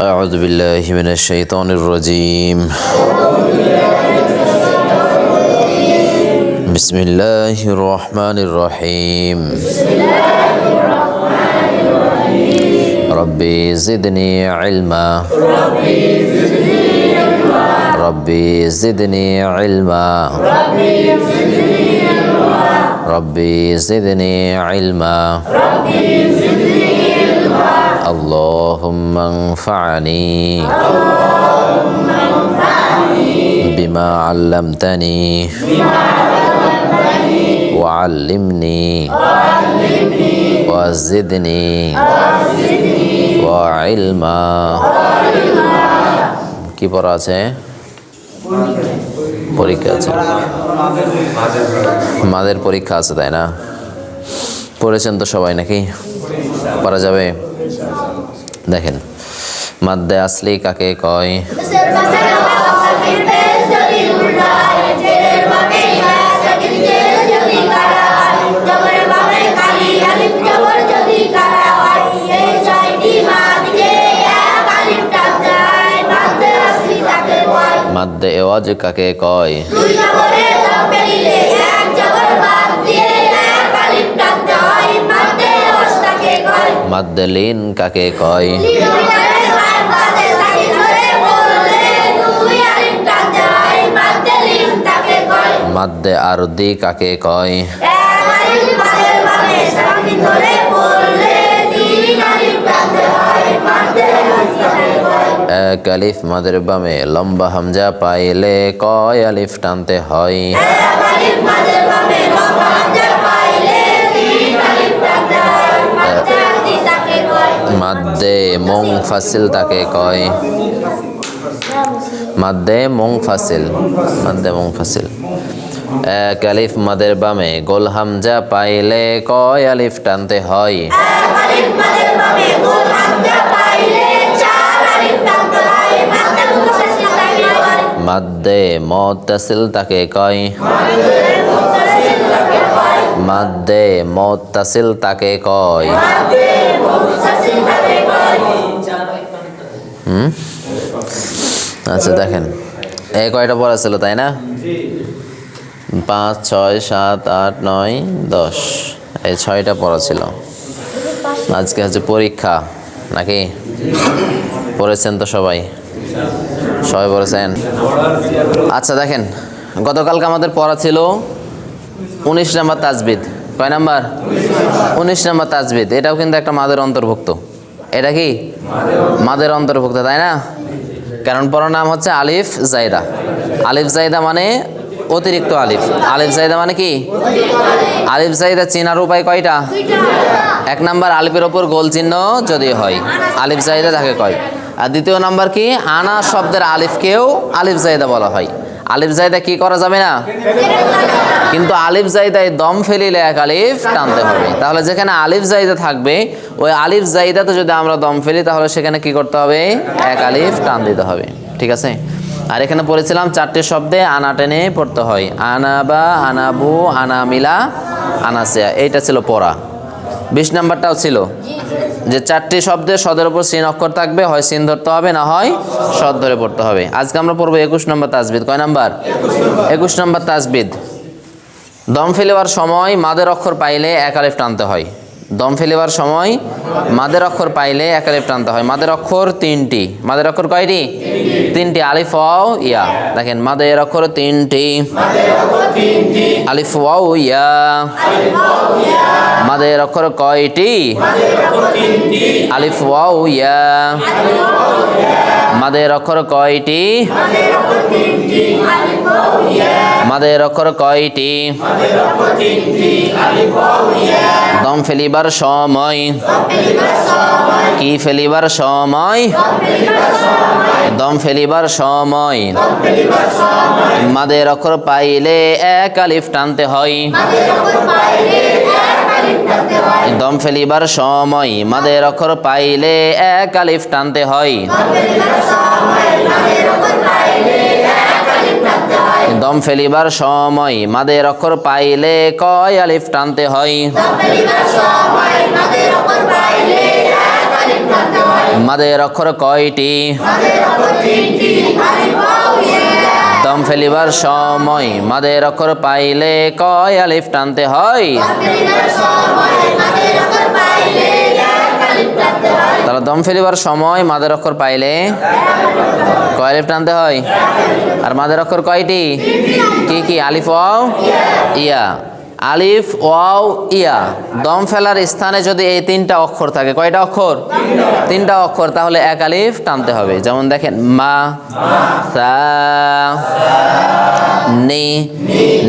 أعوذ بالله من الشيطان الرجيم بسم الله الرحمن الرحيم ربي زدني علما ربي زدني علما ربي زدني علما اللهم انفعني بما علمتني وعلمني وزدني وعلما কি পড়া আছে? পরীক্ষা আছে, মাদের পরীক্ষা আছে, তাই না? পড়েছেন তো সবাই নাকি? পড়া যাবে? দেখেন, মাদ্দে আসলি কাকে কয়? মাদ্দে এওয়াজ কাকে কয়? মাদ্দে লিন কাকে কয়? মাদ্দে আরদি কাকে কয়? এক আলিফ মাদের বামে লম্বা হামজা পাইলে কয় আলিফ টানতে হয়? মাদ্দে মুনফাসিল তাকে কয়? মাদ্দে মুনফাসিল, মাদ্দে মুনফাসিল। এক আলিফ মাদের বামে গোল হামজা পাইলে কয় আলিফ টানতে হয়? মাদ্দে মুত্তাসিল তাকে কয়? মাদ্দে মুত্তাসিল তাকে কয়? আচ্ছা দেখেন, এই কয়টা পড়া ছিল, তাই না? 5, 6, 7, 8, 9, 10, এই 6টা পড়া ছিল। আজকে হচ্ছে পরীক্ষা নাকি? পড়েছেন তো সবাই? সবাই পড়েছেন? আচ্ছা দেখেন, গতকালকে আমাদের পড়া ছিল 19 নম্বর তাজবিদ। কয় নাম্বার? 19 নম্বর তাজবিদ। এটাও কিন্তু একটা মাদের অন্তর্ভুক্ত। এটা কি মাদের অন্তর্ভুক্ত, তাই না? কারণ পড়ার নাম হচ্ছে আলিফ জায়দা। আলিফ জায়দা মানে অতিরিক্ত আলিফ। আলিফ জায়দা মানে কি? আলিফ জায়দা চেনার উপায় কয়টা? 1 নাম্বার, আলিফের ওপর গোল চিহ্ন যদি হয় আলিফ জায়দা তাকে কয়। আর দ্বিতীয় নাম্বার কি? আনা শব্দের আলিফকেও আলিফ জায়দা বলা হয়। আলিফ জায়দা কি করা যাবে না, কিন্তু আলিফ জায়দায় দম ফেলিলে এক আলিফ টানতে হবে। তাহলে যেখানে আলিফ জায়দা থাকবে ওই আলিফ জায়দাতে যদি আমরা দম ফেলি তাহলে সেখানে কি করতে হবে? এক আলিফ টান দিতে হবে। ঠিক আছে? আর এখানে পড়েছিলাম 4টে শব্দে আনা টেনে পড়তে হয়। আনাবা, আনাবু, আনামিলা, আনাসিয়া। এইটা ছিল পড়া। 20 নাম্বারটাও ছিল যে 4টি শব্দে সদের উপর সিন অক্ষর থাকবে, হয় সিন ধরতে হবে না হয় সদ ধরে পড়তে হবে। আজকে আমরা পড়বো 21 নম্বর তাজবিদ। কয় নাম্বার? 21 নম্বর তাজবিদ। দম ফেলিবার সময় মাদের অক্ষর পাইলে এক আলিফ টানতে হয়। দম ফেলিবার সময় মাদের অক্ষর পাইলে এক আলিফ টানতে হয়। মাদের অক্ষর 3টি। মাদের অক্ষর কয়টি? 3টি। আলিফ ওয়াও ইয়া। দেখেন, মাদের অক্ষর 3টি। আলিফ ওয়াও ইয়া। মাদের অক্ষর কয়টি? আলিফ ওয়াও ইয়া। মাদের অক্ষর কয়টি? মাদের অক্ষর কয়টি? দম ফেলিবার সময় কি ফেলিবার সময়? দম ফেলিবার সময় মাদের অক্ষর পাইলে এক আলিফ টানতে হয়। দম ফেলিবার সময় মাদের অক্ষর পাইলে এক আলিফ টানতে হয়। দম ফেলিবার সময় মাদের অক্ষর পাইলে কয় আলিফ টানতে হয়? মাদের অক্ষর কয়টি? দম ফেলিবার সময় মাদের অক্ষর পাইলে কয় আলিফ টানতে হয়? তাহলে দম ফেলিবার সময় মাদের অক্ষর পাইলে কয় আলিফ টানতে হয়? আর মাদের অক্ষর কয়টি? কি কি? আলিফ ওয়াও ইয়া। আলিফ ওয়াও ইয়া। দম ফেলার স্থানে যদি এই তিনটা অক্ষর থাকে, কয়টা অক্ষর? তিনটা অক্ষর, তাহলে এক আলিফ টানতে হবে। যেমন দেখেন মা, সা, নি।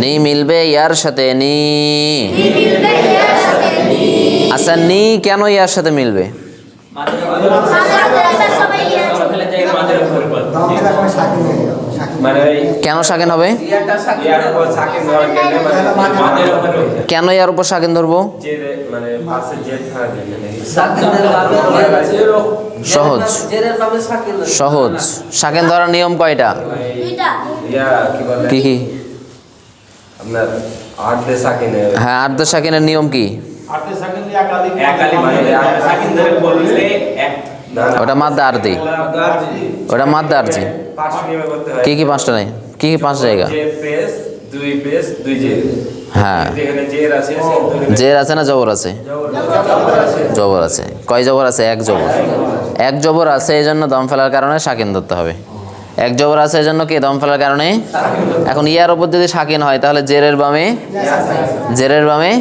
নি মিলবে ইয়ার সাথে নি। আচ্ছা, নি কেন ইয়ার সাথে মিলবে? কেন সাকিন হবে? কেন ইয়ার উপর সাকিন ধরবো? সহজ সহজ। সাকিন ধরার নিয়ম কয়টা? কি কি? হ্যাঁ, আর্ধ সাকিনের নিয়ম কি? ওটা মাদ্দা আরদি, ওটা মাদ্দা আরজি। কি কি পাঁচটা নেই? কি কি পাঁচ জায়গা? হ্যাঁ, জের আছে না জবর আছে? জবর আছে। কয় জবর আছে? এক জবর। এক জবর আছে, এই জন্য দম ফেলার কারণে সাকিন ধরতে হবে। এক জবর আছে এই জন্য কি? দম ফেলার কারণে। এখন ইয়ার উপর যদি সাকিন হয় তাহলে জেরের বামে, জেরের বামে,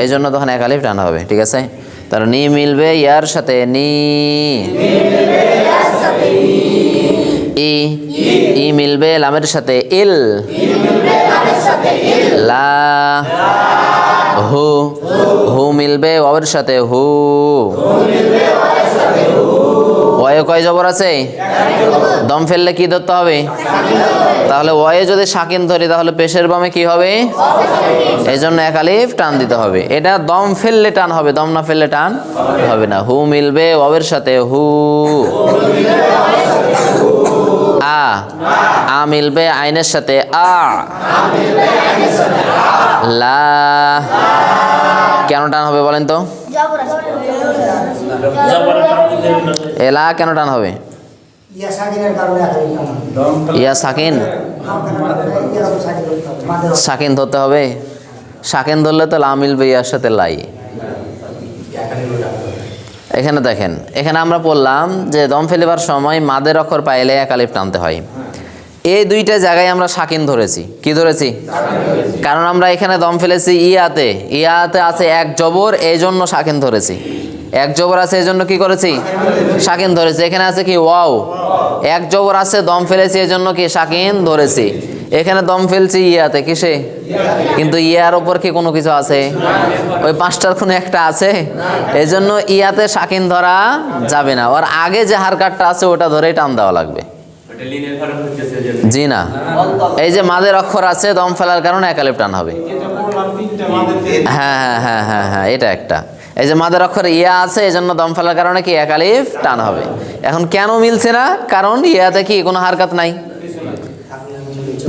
এই জন্য তখন এক আলিফ টানা হবে। ঠিক আছে? তাহলে নি মিলবে ইয়ার সাথে নি। ই, ই মিলবে লামের সাথে ইল। লা, হু, হু মিলবে ওয়াওয়ের সাথে হু। ওয়ে কয় জবর আছে? দম ফেললে কি ধরতে হবে? তাহলে ওয়ে যদি সাকিন ধরি তাহলে পেশের বামে কি হবে? এই জন্য এক আলিফ টান দিতে হবে। এটা দম ফেললে টান হবে, দম না ফেললে টান হবে না। হু মিলবে ওয়াওয়ের সাথে হু। আ, আ মিলবে আইনের সাথে আ। লা, কেন টান হবে বলেন তো? এলা কেন টান হবে? ইয়া সাকিন, সাকিন ধরতে হবে। সাকিন ধরলে তো লা মিলবে ইয়ার সাথে লাই। এখানে দেখেন, এখানে আমরা বললাম যে দম ফেলিবার সময় মাদের অক্ষর পাইলে এক আলিফ টানতে হয়। এই দুইটা জায়গায় আমরা সাকিন ধরেছি। কি ধরেছি? কারণ আমরা এখানে দম ফেলেছি ইয়াতে। ইয়াতে আছে এক জবর, এই জন্য সাকিন ধরেছি। এক জবর আছে এই জন্য কি করেছি? সাকিন ধরেছি। এখানে আছে কি? ওয়াও। এক জবর আছে, দম ফেলেছি এই জন্য কি? সাকিন ধরেছি। এখানে দম ফেলছি ইয়াতে, কিসে? কিন্তু ইয়ার ওপর কি কোনো কিছু আছে? ওই পাঁচটার কোনো একটা আছে, এই জন্য ইয়াতে সাকিন ধরা যাবে না। ওর আগে যে হারকাটটা আছে ওটা ধরেই টান দেওয়া লাগবে। জি না, এই যে মাদের অক্ষর আছে দম ফেলার কারণে এক আলিফ টান হবে। হ্যাঁ হ্যাঁ হ্যাঁ হ্যাঁ হ্যাঁ, এটা একটা। এই যে মাদের অক্ষর ইয়া আছে এই জন্য দম ফেলার কারণে কি? এক আলিফ টান হবে। এখন কেন মিলছে না? কারণ ইয়াতে কি কোনো হারকাত নাই।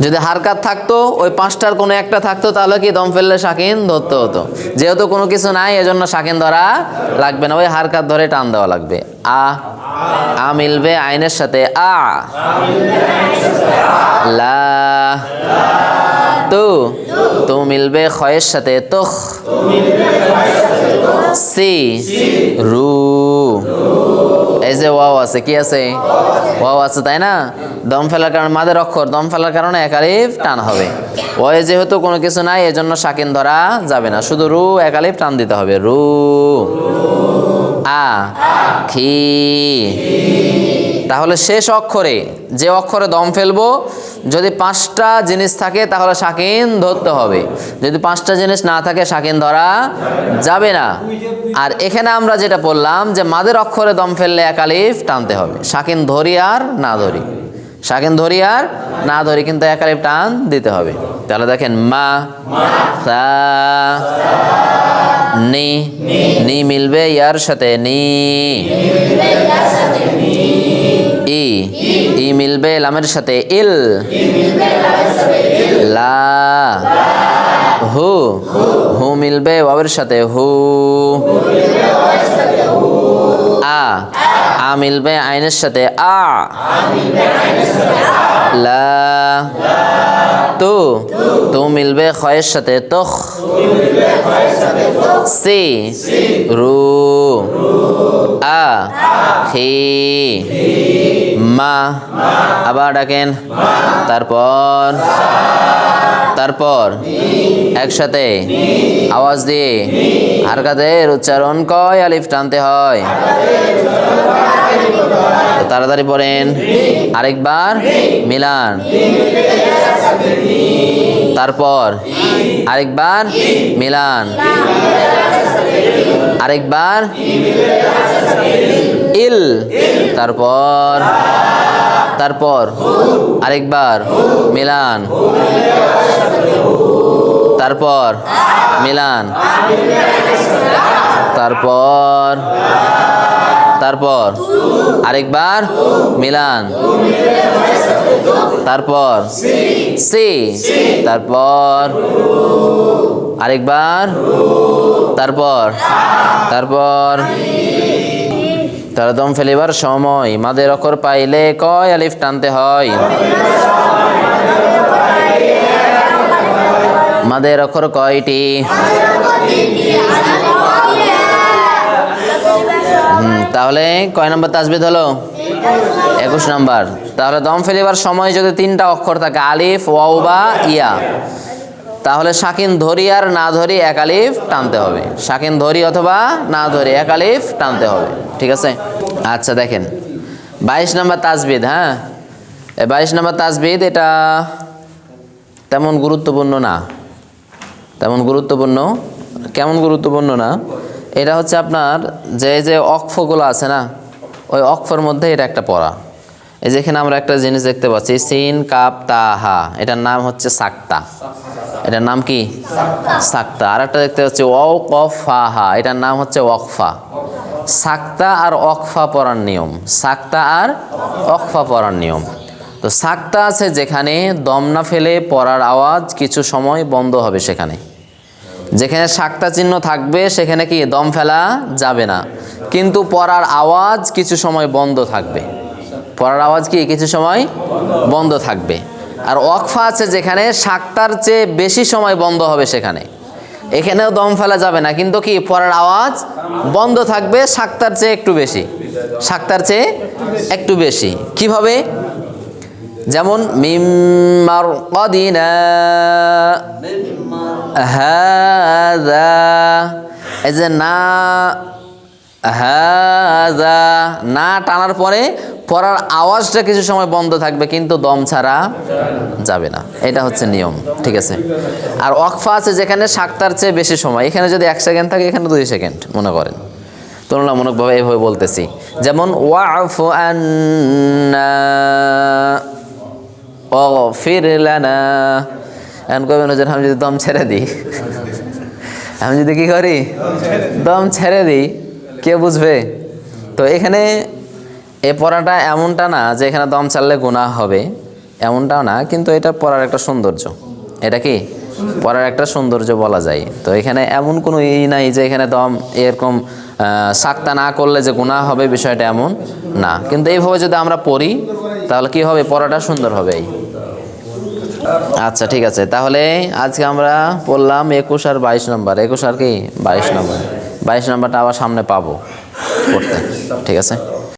যদি হারকাত থাকতো, ওই পাঁচটার কোনো একটা থাকতো, তাহলে কি দম ফেললে সাকিন ধরতে হতো। যেহেতু কোনো কিছু নাই এজন্য সাকিন ধরা লাগবে না, ওই হারকাত ধরে টান দেওয়া লাগবে। আ, আ মিলবে আইনের সাথে আ। লা, তু, তু মিলবে খয়ের সাথে তুখ। সি, রু। এই যে ওয়াও আছে, কি আছে? ওয়াও আছে, তাই না? দম ফেলার কারণে মাদের অক্ষর, দম ফেলার কারণে এক আলিফ টান হবে। ওয়ে যেহেতু কোনো কিছু নাই এজন্য সাকিন ধরা যাবে না, শুধু রু এক আলিফ টান দিতে হবে। রু। আ, খি। তাহলে শেষ অক্ষরে যে অক্ষরে দম ফেলবো, যদি পাঁচটা জিনিস থাকে তাহলে সাকিন ধরতে হবে। যদি পাঁচটা জিনিস না থাকে সাকিন ধরা যাবে না। আর এখানে আমরা যেটা বললাম যে মাদের অক্ষরে দম ফেললে এক আলিফ টানতে হবে। সাকিন ধরি আর না ধরি, সাকিন ধরি আর না ধরি, কিন্তু এক আলিফ টান দিতে হবে। তাহলে দেখেন মা, সা, নি। নি মিলবে ইয়ার সাথে নি। ই, ই মিলবে লামের সাথে ইল। লা, হু, হু মিলবে ওয়াওয়ের সাথে হু। আ মিলবে আইনের সাথে আ। লা তু মিলবে খয়ের সাথে তখ। সি রু আ খি মা আবার ডাকেন। তারপর একসাথে আওয়াজ দিয়ে হারকাতের উচ্চারণ কয় আলিফ টানতে হয়। তাড়াতাড়ি পড়েন। আরেকবার মিলান। তারপর আরেকবার মিলান। আরেকবার ইল। তারপর আরেকবার মিলান। তারপর মিলান। তারপর আরেকবার মিলান। তারপর সি। তারপর আরেকবার। তারপর তারা দম ফেলিবার সময় মাদের অক্ষর পাইলে কয় আলিফ টানতে হয়। মাদের অক্ষর কয়টি? তাহলে কয় নম্বর তাজবিদ হলো? 21 নম্বর। তাহলে দম ফেলিবার সময় যদি 3টা অক্ষর থাকে আলিফ, ওয়াও বা ইয়া, তাহলে সাকিন ধরি আর না ধরি এক আলিফ টানতে হবে। সাকিন ধরি অথবা না ধরি এক আলিফ টানতে হবে। ঠিক আছে? আচ্ছা দেখেন 22 নম্বর তাজবিদ। হ্যাঁ, 22 নম্বর তাজবিদ এটা তেমন গুরুত্বপূর্ণ না। কেমন গুরুত্বপূর্ণ না, এটা হচ্ছে আপনার যে অক্ষরগুলো আছে না, ওই অক্ষরের মধ্যে এটা একটা পড়া। এই যেখানে আমরা একটা জিনিস দেখতে পাচ্ছি সিন কাপ তা হা, এটার নাম হচ্ছে সাক্তা। এটার নাম কি? সাক্তা। আর একটা দেখতে পাচ্ছি ওয়াও কফ ফা হা, এটার নাম হচ্ছে ওয়াকফা। সাক্তা আর অকফা পড়ার নিয়ম। সাক্তা আর অকফা পড়ার নিয়ম। তো সাক্তা আছে যেখানে দম না ফেলে পড়ার আওয়াজ কিছু সময় বন্ধ হবে। যেখানে সাক্তা চিহ্ন থাকবে সেখানে কি দম ফেলা যাবে না, কিন্তু পড়ার আওয়াজ কিছু সময় বন্ধ থাকবে। পড়ার আওয়াজ কি কিছু সময় বন্ধ থাকবে। আর ওয়াকফা আছে যেখানে সাক্তার চেয়ে বেশি সময় বন্ধ হবে, এখানেও দম ফেলা যাবে না, কিন্তু কি পড়ার আওয়াজ বন্ধ থাকবে সাক্তার চেয়ে একটু বেশি। কিভাবে? যেমন মিম মারকাদিনা হাযা, এই যে না হাযা, না টানার পরে পড়ার আওয়াজটা কিছু সময় বন্ধ থাকবে, কিন্তু দম ছাড়া যাবে না। এটা হচ্ছে নিয়ম। ঠিক আছে? আর ওয়াকফা আছে যেখানে সাক্তার চেয়ে বেশি সময়, এখানে যদি 1 সেকেন্ড থাকে এখানে 2 সেকেন্ড মনে করেন, তুলনামূলকভাবে এইভাবে বলতেছি। যেমন ওয়াফু আন্না ওয়াগফির লানা। এখন কবেন যে আমি যদি দম ছেড়ে দিই, আমি যদি কি করি দম ছেড়ে দিই, কে বুঝবে? তো এখানে এ পড়াটা এমনটা না যে এখানে দম ছাড়লে গুনাহ হবে, এমনটাও না, কিন্তু এটা পড়ার একটা সৌন্দর্য। এটা কি পড়ার একটা সৌন্দর্য বলা যায়। তো এখানে এমন কোনো নাই যে এখানে দম এরকম সাক্তা না করলে যে গুনাহ হবে, বিষয়টা এমন না। কিন্তু এইভাবে যদি আমরা পড়ি তাহলে কি হবে? পড়াটা সুন্দর হবে। আচ্ছা ঠিক আছে, তাহলে আজকে আমরা পড়লাম 21 আর 22 নম্বর। 21 আর কি 22 নম্বর। 22 নম্বরটা আবার সামনে পাবো পড়তে। ঠিক আছে?